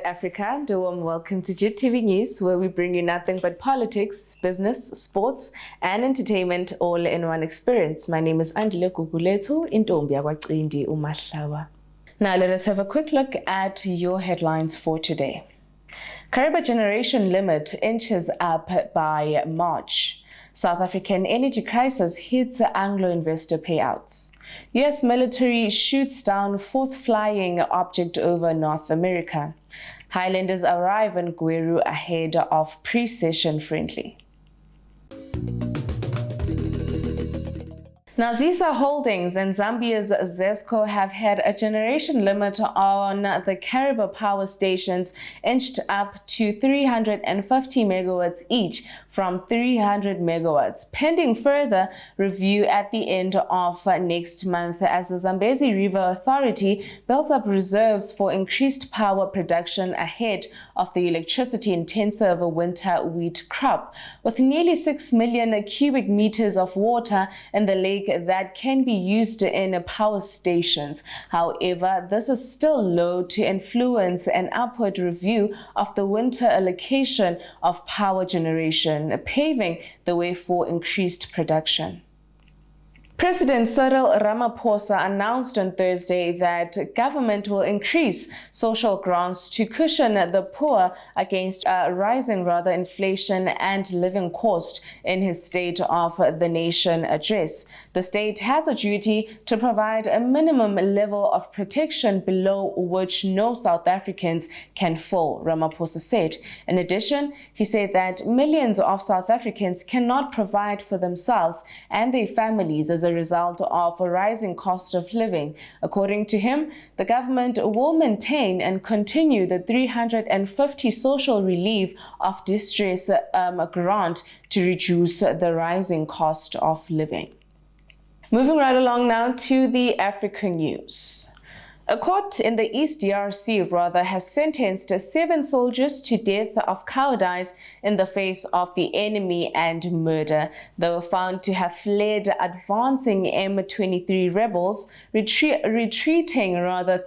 Africa, and a warm welcome to JIT-TV News, where we bring you nothing but politics, business, sports, and entertainment all in one experience. My name is Andile Guguletu, Intombi Yakwacindi Umahlawa. Now let us have a quick look at your headlines for today. Kariba generation limit inches up by March. South African energy crisis hits Anglo investor payouts. U.S. military shoots down fourth flying object over North America. Highlanders arrive in Gweru ahead of pre-session friendly. Now, Zisa Holdings and Zambia's ZESCO have had a generation limit on the Kariba power stations inched up to 350 megawatts each from 300 megawatts, pending further review at the end of next month as the Zambezi River Authority built up reserves for increased power production ahead of the electricity-intensive winter wheat crop. With nearly 6 million cubic meters of water in the lake that can be used in power stations. However, this is still low to influence an upward review of the winter allocation of power generation, paving the way for increased production. President Cyril Ramaphosa announced on Thursday that government will increase social grants to cushion the poor against rising inflation and living cost in his State of the Nation address. The state has a duty to provide a minimum level of protection below which no South Africans can fall, Ramaphosa said. In addition, he said that millions of South Africans cannot provide for themselves and their families as a result of a rising cost of living. According to him, the government will maintain and continue the 350 social relief of distress grant to reduce the rising cost of living. Moving right along now to the African news. A court in the East DRC has sentenced 7 soldiers to death of cowardice in the face of the enemy and murder. They were found to have fled advancing M23 rebels, retreating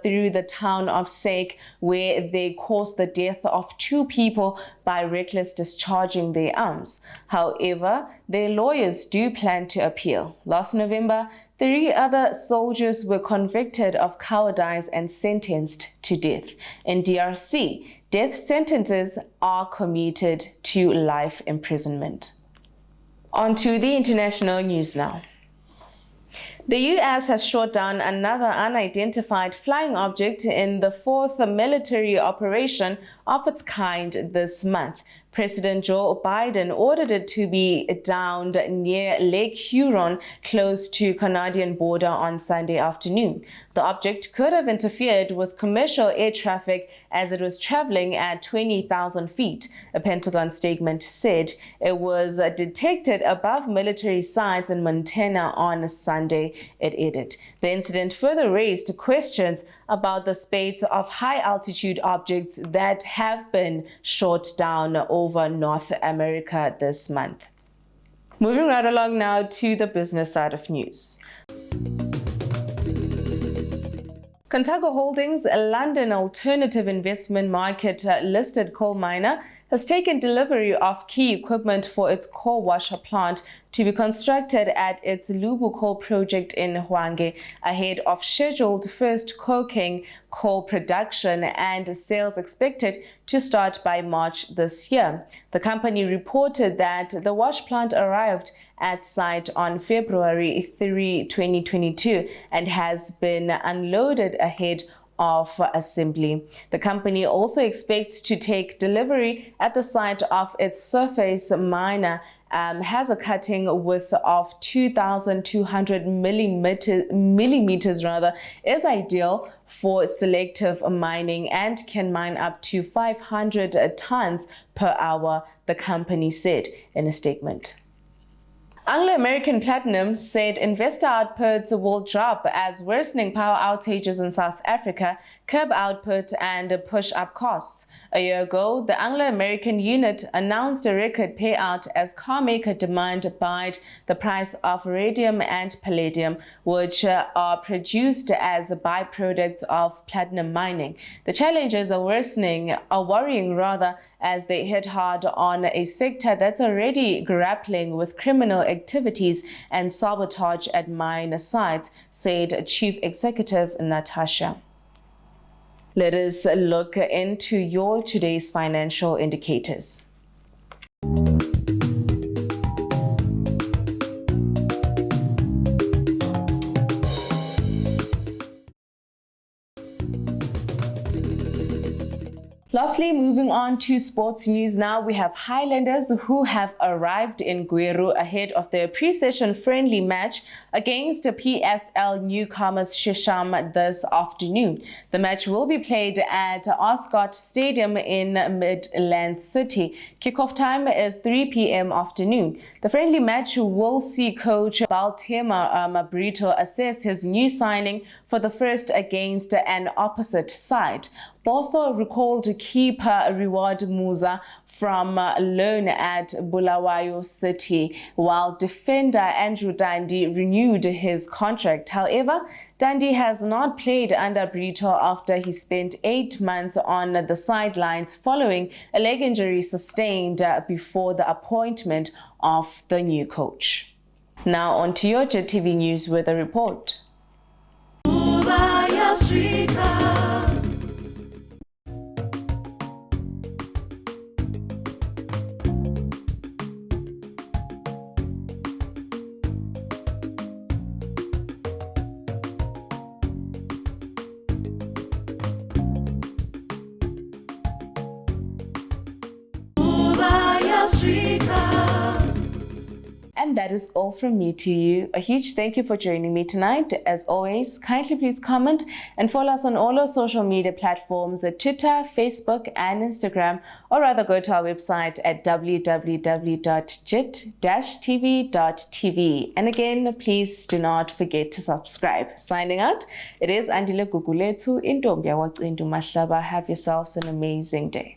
through the town of Sake, where they caused the death of 2 people by reckless discharging their arms. However, their lawyers do plan to appeal. Last November, 3 other soldiers were convicted of cowardice and sentenced to death. In DRC, death sentences are commuted to life imprisonment. On to the international news now. The U.S. has shot down another unidentified flying object in the 4th military operation of its kind this month. President Joe Biden ordered it to be downed near Lake Huron, close to Canadian border on Sunday afternoon. The object could have interfered with commercial air traffic as it was traveling at 20,000 feet. A Pentagon statement said it was detected above military sites in Montana on Sunday, it added. The incident further raised questions about the spate of high-altitude objects that have been shot down over North America this month. Moving right along now to the business side of news. Contago Holdings, a London alternative investment market listed coal miner, has taken delivery of key equipment for its coal washer plant to be constructed at its Lubu coal project in Hwange, ahead of scheduled first coking coal production and sales expected to start by March this year. The company reported that the wash plant arrived at site on February 3, 2022 and has been unloaded ahead of assembly. The company also expects to take delivery at the site of its surface miner. Has a cutting width of 2,200 millimeters is ideal for selective mining and can mine up to 500 tons per hour, the company said in a statement. Anglo-American Platinum said investor outputs will drop as worsening power outages in South Africa curb output and push up costs. A year ago, the Anglo-American unit announced a record payout as carmaker demand bid the price of rhodium and palladium, which are produced as byproducts of platinum mining. The challenges are worrying rather, as they hit hard on a sector that's already grappling with criminal activities and sabotage at mine sites, said Chief Executive Natasha. Let us look into your today's financial indicators. Lastly, moving on to sports news now, we have Highlanders who have arrived in Gweru ahead of their pre-session friendly match against the PSL newcomers Shisham this afternoon. The match will be played at Ascot Stadium in Midland City. Kickoff time is 3 p.m. afternoon. The friendly match will see coach Baltema Brito assess his new signing for the first against an opposite side. Bosso recalled keeper Reward Musa from loan at Bulawayo City, while defender Andrew Dandy renewed his contract. However, Dandy has not played under Brito after he spent 8 months on the sidelines following a leg injury sustained before the appointment of the new coach. Now on to your JIT-TV News with a report. And that is all from me to you. A huge thank you for joining me tonight. As always, kindly please comment and follow us on all our social media platforms at Twitter, Facebook, and Instagram, or rather go to our website at www.JIT-TVzw. And again, please do not forget to subscribe. Signing out, it is Andile Guguletu Indombia Wacindu Mahlaba. Have yourselves an amazing day.